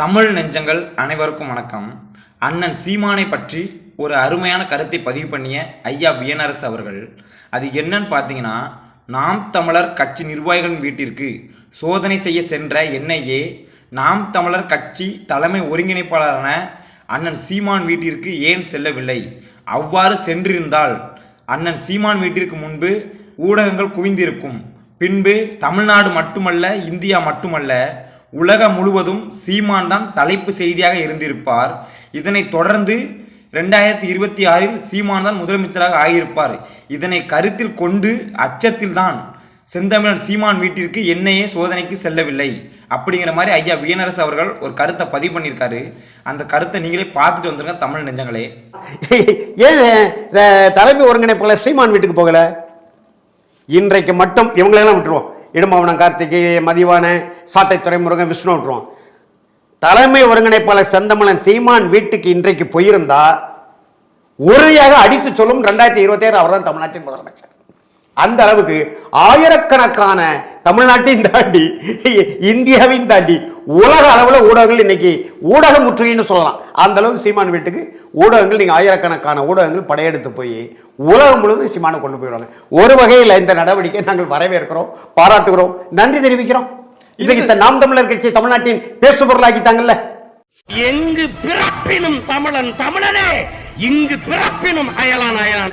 தமிழ் நெஞ்சங்கள் அனைவருக்கும் வணக்கம். அண்ணன் சீமானை பற்றி ஒரு அருமையான கருத்தை பதிவு பண்ணிய ஐயா வியனரசு அவர்கள், அது என்னன்னு பார்த்தீங்கன்னா, நாம் தமிழர் கட்சி நிர்வாகிகளின் வீட்டிற்கு சோதனை செய்ய சென்ற என்ஐஏ நாம் தமிழர் கட்சி தலைமை ஒருங்கிணைப்பாளரான அண்ணன் சீமான் வீட்டிற்கு ஏன் செல்லவில்லை? அவ்வாறு சென்றிருந்தால் அண்ணன் சீமான் வீட்டிற்கு முன்பு ஊடகங்கள் குவிந்திருக்கும். பின்பு தமிழ்நாடு மட்டுமல்ல, இந்தியா மட்டுமல்ல, உலகம் முழுவதும் சீமான் தான் தலைப்பு செய்தியாக இருந்திருப்பார். இதனை தொடர்ந்து 2026 சீமான் தான் முதலமைச்சராக ஆகியிருப்பார். இதனை கருத்தில் கொண்டு அச்சத்தில் தான் செந்தமிழன் சீமான் வீட்டிற்கு என்ஐஏ சோதனைக்கு செல்லவில்லை அப்படிங்கிற மாதிரி ஐயா வியனரசு அவர்கள் ஒரு கருத்தை பதிவு பண்ணியிருக்காரு. அந்த கருத்தை நீங்களே பார்த்துட்டு வந்துருங்க தமிழ் நெஞ்சங்களே. ஏன் தலைமை ஒருங்கிணைப்பாளர் சீமான் வீட்டுக்கு போகல? இன்றைக்கு மட்டும் இவங்களெல்லாம் விட்டுருவோம். இடுமாவனம் கார்த்திகை, மதிவான, சாட்டை துறைமுருகன், விஷ்ணு விட்டுருவோம். தலைமை ஒருங்கிணைப்பாளர் செந்தமிழன் சீமான் வீட்டுக்கு இன்றைக்கு போயிருந்தா உறுதியாக அடித்து சொல்லும் 2027 அவர் தான் தமிழ்நாட்டின் முதலமைச்சர். அந்த அளவுக்கு ஆயிரக்கணக்கான தமிழ்நாட்டின் தாண்டி இந்தியாவின் தாண்டி உலக அளவில் ஊடகங்கள் இன்னைக்கு ஊடக முற்றுகைன்னு சொல்லலாம். அந்த அளவுக்கு சீமான் வீட்டுக்கு ஊடகங்கள் நீங்க ஆயிரக்கணக்கான ஊடகங்கள் படையெடுத்து போய் உலகம் முழுவதும் சீமானை கொண்டு போயிடுவாங்க. ஒரு வகையில் இந்த நடவடிக்கை நாங்கள் வரவேற்கிறோம், பாராட்டுகிறோம், நன்றி தெரிவிக்கிறோம். இன்னைக்கு நாம் தமிழர் கட்சி தமிழ்நாட்டின் பேசுபொருளாக்கிட்டாங்கல்ல. எங்கு பிறப்பினும் தமிழன் தமிழனே, இங்கு பிறப்பினும் அயலான் அயலான்.